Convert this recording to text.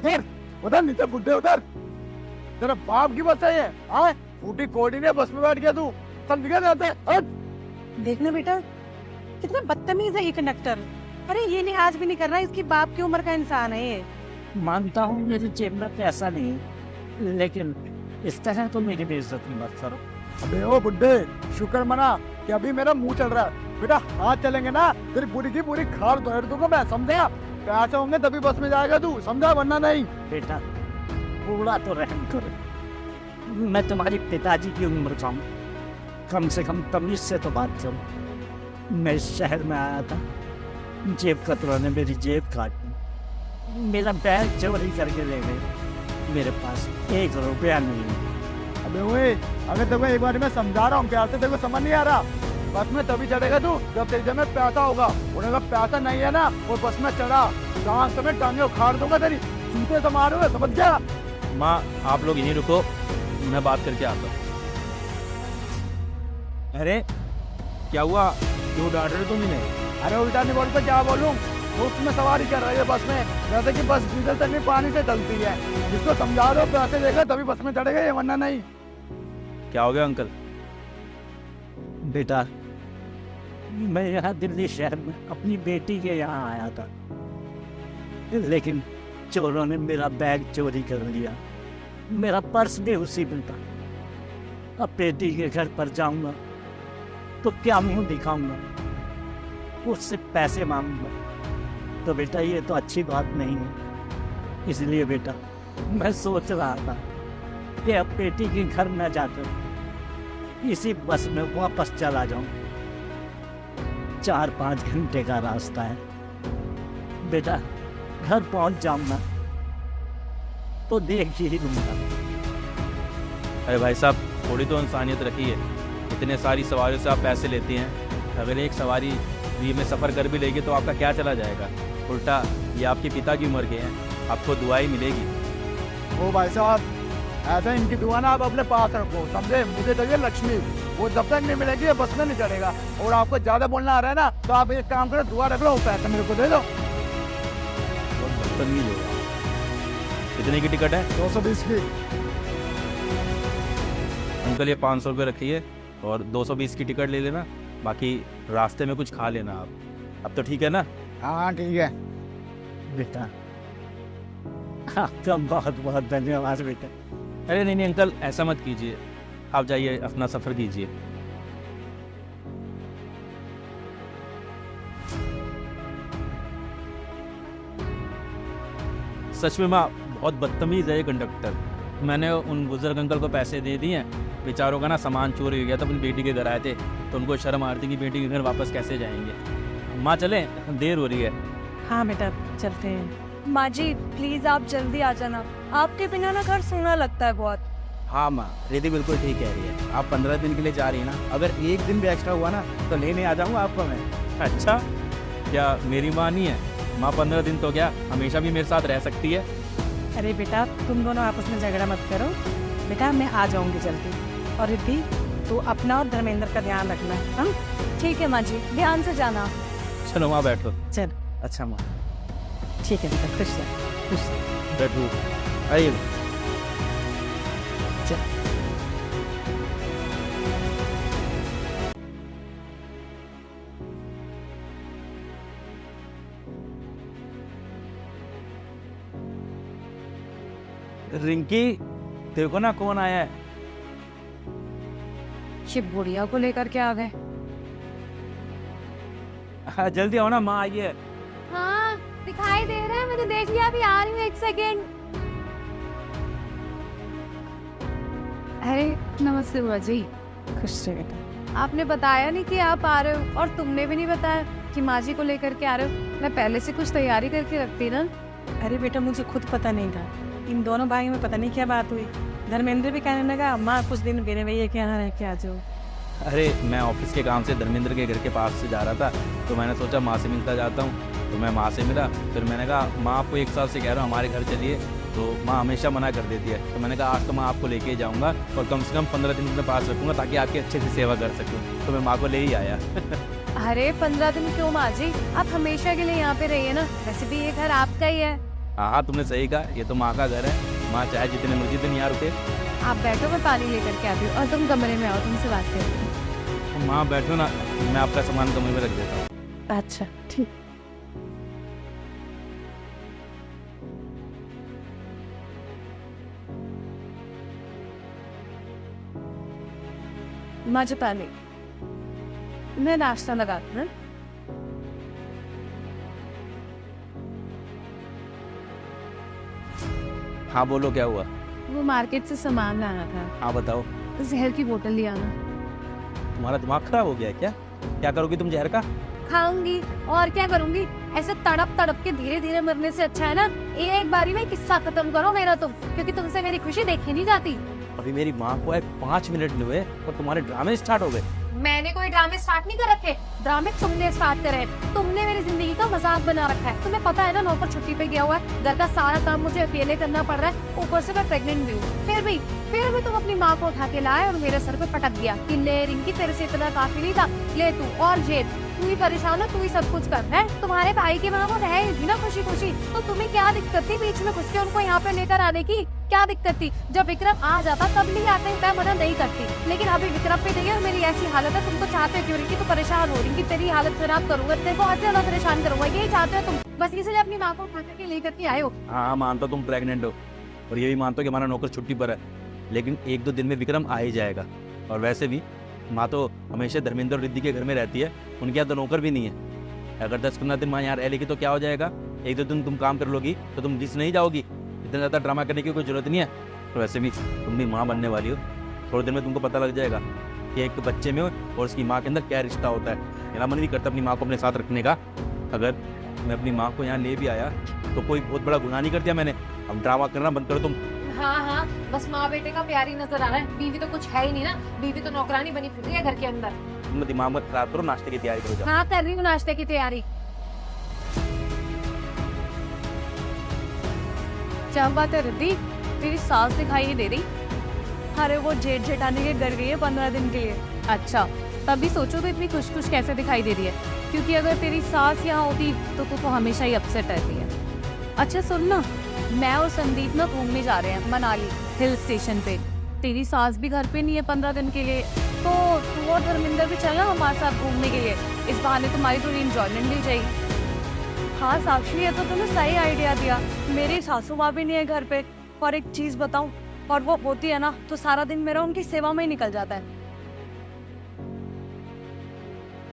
उधर उधर नीचे बुड्ढे उधर। तेरा बाप की बस है ये? हाँ, फूटी कोडी ने बस में बैठ गया तू, समझ गया? जाते हट। देखना बेटा कितना बदतमीज है ये कंडक्टर। अरे ये लिहाज भी नहीं कर रहा, इसकी बाप की उम्र का इंसान है ये। मानता हूँ मेरी जेब में पैसा नहीं, लेकिन इस तरह तो मेरी बेइज्जती मत करो। अबे ओ बुड्ढे, शुक्र मना कि अभी मेरा मुंह चल रहा है। बेटा हाथ चलेंगे ना तेरी पूरी की पूरी खाल तोड़ दूंगा मैं, समझा? पैसे होंगे तभी बस में जाएगा तू, समझा? वरना नहीं। बेटा थोड़ा तो रहम करो, मैं तुम्हारी पिताजी की उम्र का हूँ, कम से कम तमीज से तो बात करो। मैं इस शहर में आया था, जेब कतरों ने मेरी जेब काट दी, मेरा बैग चोरी करके ले गए, मेरे पास 1 रुपया नहीं है। अबे ओए, अगर तेरे को एक बार मैं समझा रहा हूँ प्यार से, तेरे को समझ नहीं आ रहा? बस में तभी चढ़ेगा तू जब तेरे जेब में पैसा होगा। उन्हें पैसा नहीं है ना, वो बस में चढ़ा, डांस में टांगे उखाड़ दूंगा तेरी, जूते से मारूंगा, समझ गया? माँ आप लोग यहीं रुको, मैं बात करके आता हूँ। अरे क्या हुआ, क्यों डांट रहे तुम इन्हें? अरे उल्टा नहीं बोलते क्या बोलूं? वो उसमें सवारी कर रही है बस में, जैसे कि बस डीजल तक नहीं पानी से चलती है। जिसको समझा दो पैसे देगा तभी बस में चढ़ेगा, ये वरना नहीं। क्या हो गया अंकल? बेटा मैं यहाँ दिल्ली शहर में अपनी बेटी के यहाँ आया था, लेकिन चोरों ने मेरा बैग चोरी कर लिया, मेरा पर्स भी उसी में था। अब बेटी के घर पर जाऊंगा तो क्या मुंह दिखाऊंगा, उससे पैसे मांगूंगा, तो बेटा ये तो अच्छी बात नहीं है। इसलिए बेटा मैं सोच रहा था कि अब बेटी के घर न जाकर इसी बस में वापस चला जाऊं। 4-5 घंटे का रास्ता है बेटा, घर पहुंच जाऊंगा तो देख ही लूंगा। अरे भाई साहब थोड़ी तो इंसानियत रखिए, इतने सारी सवारियों से आप पैसे लेती हैं, अगर एक सवारी फ्री में सफ़र कर भी लेगी तो आपका क्या चला जाएगा? उल्टा ये आपके पिता की उम्र के हैं, आपको दुआई मिलेगी। ओ भाई साहब, ऐसा इनकी दुआ ना आप अपने पास रखो, समझे? मुझे चाहिए लक्ष्मी, वो जब तक नहीं मिलेगी ये बस में नहीं चढ़ेगा। और आपको ज्यादा बोलना आ रहा है ना, तो आप एक काम करो, दुआ रख लो, पैसे मेरे को दे दो। बहुत बदतमीज होगा। कितने की टिकट है? 220 की। अंकल ये 500 रुपये रखिए और 220 की टिकट ले लेना, बाकी रास्ते में कुछ खा लेना आप। अब तो ठीक है ना? हाँ ठीक है। बेटा आपका बहुत बहुत धन्यवाद बेटा। अरे नहीं अंकल ऐसा मत कीजिए, आप जाइए अपना सफ़र कीजिए। सच में माँ बहुत बदतमीज़ है ये कंडक्टर। मैंने उन बुजुर्ग अंकल को पैसे दे दिए हैं, बेचारों का ना सामान चोरी हो गया था, अपनी बेटी के घर आए थे तो उनको शर्म आ रही थी कि बेटी के घर वापस कैसे जाएंगे। माँ चलें, देर हो रही है। हाँ बेटा चलते हैं। माँ जी प्लीज आप जल्दी आ जाना, आपके बिना ना घर सूना लगता है बहुत। हाँ माँ, रिद्धि बिल्कुल ठीक कह रही है। आप 15 दिन के लिए जा रही है ना, अगर एक दिन भी एक्स्ट्रा हुआ ना तो लेने आ जाऊँगा आपको मैं। अच्छा क्या मेरी माँ नहीं है? माँ 15 दिन तो क्या हमेशा भी मेरे साथ रह सकती है। अरे बेटा तुम दोनों आपस में झगड़ा मत करो, बेटा मैं आ जाऊंगी जल्दी। और रिद्धि तू अपना और धर्मेंद्र का ध्यान रखना। हाँ ठीक है माँ जी, ध्यान से जाना। चलो माँ बैठो। चल अच्छा माँ। ठीक है बेटा, खुश रह खुश रह। बैठो। आइए। रिंकी तेरे को ना कौन आया है? ये बुढ़िया को लेकर के आ गए। हाँ, जल्दी आओ ना माँ, आइए। हाँ दिखाई दे रहा है, मुझे देख लिया, अभी आ रही हूँ 1 सेकेंड। अरे नमस्ते बुआ जी। खुश रह बेटा। आपने बताया नहीं कि आप आ रहे हो, और तुमने भी नहीं बताया कि माँ जी को लेकर के आ रहे हो। मैं पहले से कुछ तैयारी करके रखती ना। अरे बेटा मुझे खुद पता नहीं था, इन दोनों भाइयों में पता नहीं क्या बात हुई। धर्मेंद्र भी कहने लगा अम्मा कुछ दिन मेरे भैया के यहाँ रह के आ जाओ। अरे मैं ऑफिस के काम से धर्मेंद्र के घर के पास से जा रहा था, तो मैंने सोचा माँ से मिलता जाता हूँ, तो मैं माँ से मिला। फिर मैंने कहा माँ आपको 1 साल से कह रहा हूँ हमारे घर चलिए, तो माँ हमेशा मना कर देती है। तो मैंने कहा आज तो मैं आपको लेके जाऊँगा और कम से कम 15 दिन अपने पास रखूँगा ताकि आपकी अच्छे से सेवा कर सकूँ। तो मैं माँ को ले ही आया। अरे 15 दिन क्यों माँ जी, आप हमेशा के लिए यहाँ पे रहिए ना, वैसे भी ये घर आपका ही है। हाँ तुमने सही कहा, ये तो माँ का घर है, माँ चाहे जितने मर्जी दिन यहाँ रुके। आप बैठो, मैं पानी लेकर के आती हूँ और तुम कमरे में आओ, तुमसे बात करती हूँ। माँ बैठो ना, मैं आपका सामान कमरे में रख देता हूँ। अच्छा ठीक। माझे पानी, मैं नाश्ता लगाती हूँ। हाँ बोलो क्या हुआ? वो मार्केट से सामान लाना था, हाँ बताओ। जहर की बोतल ले आना। तुम्हारा दिमाग खराब हो गया है क्या? क्या करोगी तुम जहर का? खाऊंगी और क्या करूंगी? ऐसे तड़प तड़प के धीरे धीरे मरने से अच्छा है ना एक बारी में किस्सा खत्म करो मेरा तुम, क्योंकि तुमसे मेरी खुशी देखी नहीं जाती। अभी मेरी माँ को 5 मिनट नहीं हुए और तुम्हारे ड्रामे स्टार्ट हो गए। मैंने कोई ड्रामे स्टार्ट नहीं कर रखे, ड्रामे तुमने स्टार्ट करे हैं। तुमने मेरी जिंदगी का मजाक बना रखा है। तुम्हें पता है ना नौकर छुट्टी पे गया हुआ है, घर का सारा काम मुझे अकेले करना पड़ रहा है, ऊपर से मैं प्रेग्नेंट भी हूँ। फिर भी तुम अपनी माँ को उठा के लाए और मेरे सर पे पटक दिया कि ले रिंकी तेरे से इतना काफी नहीं था, ले तू और जेद, तू ही परेशान हो, तू ही सब कुछ कर रहा है। तुम्हारे भाई की माँ को रह थी ना खुशी खुशी, तो तुम्हें क्या दिक्कत थी बीच में घुस के उनको यहाँ पे लेकर आने की? क्या दिक्कत थी? जब विक्रम आ जाता तब नहीं आते, मैं मना नहीं करती, लेकिन अभी विक्रम पे नहीं है और मेरी ऐसी हालत है, तुम तो चाहते क्यों रिंकी? तो परेशान हो रही कि तेरी हालत खराब करूंगा, तेरे को और ज्यादा परेशान करूंगा, यही चाहते हो तुम? बस इसलिए अपनी माँ को उठा के लेकर के आए हो। हाँ मानता तुम प्रेग्नेंट हो और ये भी मानता हूँ कि हमारा नौकर छुट्टी पर है, लेकिन 1-2 दिन में विक्रम आ ही जाएगा। और वैसे भी माँ तो हमेशा धर्मेंद्र और रिद्धि के घर में रहती है, उनके यहाँ तो नौकर भी नहीं है। अगर 10-15 दिन माँ यहाँ रह लेगी तो क्या हो जाएगा? 1-2 दिन तुम काम कर लोगी तो तुम जिस नहीं जाओगी, इतना ज़्यादा ड्रामा करने की कोई जरूरत नहीं है। तो वैसे भी तुम भी माँ बनने वाली हो, थोड़ी देर में तुमको पता लग जाएगा कि एक बच्चे में और उसकी माँ के अंदर क्या रिश्ता होता है। मेरा मन नहीं करता अपनी माँ को अपने साथ रखने का। अगर मैं अपनी माँ को यहाँ ले भी आया तो कोई बहुत बड़ा गुनाह नहीं कर दिया मैंने। अब ड्रामा करना बंद करो तुम। हाँ, बस माँ बेटे का प्यार ही नजर आ रहा है, बीवी तो कुछ है ही नहीं ना, बीवी तो नौकरानी बनी फिर रही है घर के अंदर। तुम दिमाग मत खराब करो, नाश्ते की तैयारी करो जाओ। हाँ कर रही हूँ नाश्ते की तैयारी। क्या बात है रिद्धि, तेरी सास दिखाई नहीं दे रही? अरे वो जेठ जेठानी के घर गई है 15 दिन के लिए। अच्छा, तभी सोचो तो इतनी खुश खुश कैसे दिखाई दे रही है, क्योंकि अगर तेरी सास यहाँ होती तो तू तो हमेशा ही अपसेट रहती है। अच्छा सुन ना, मैं और संदीप ना घूमने जा रहे हैं मनाली हिल स्टेशन पे। तेरी सास भी घर पे नहीं है 15 दिन के लिए, तो तू और धर्मेंद्र भी चलना हमारे साथ घूमने के लिए। इस बहाने तुम्हारी थोड़ी इंजॉयमेंट मिल जाएगी। हाँ साक्षी, ये तो तुमने सही आइडिया दिया। मेरी सासू माँ भी नहीं है घर पे, और एक चीज बताऊं, और वो होती है ना तो सारा दिन मेरा उनकी सेवा में ही निकल जाता है।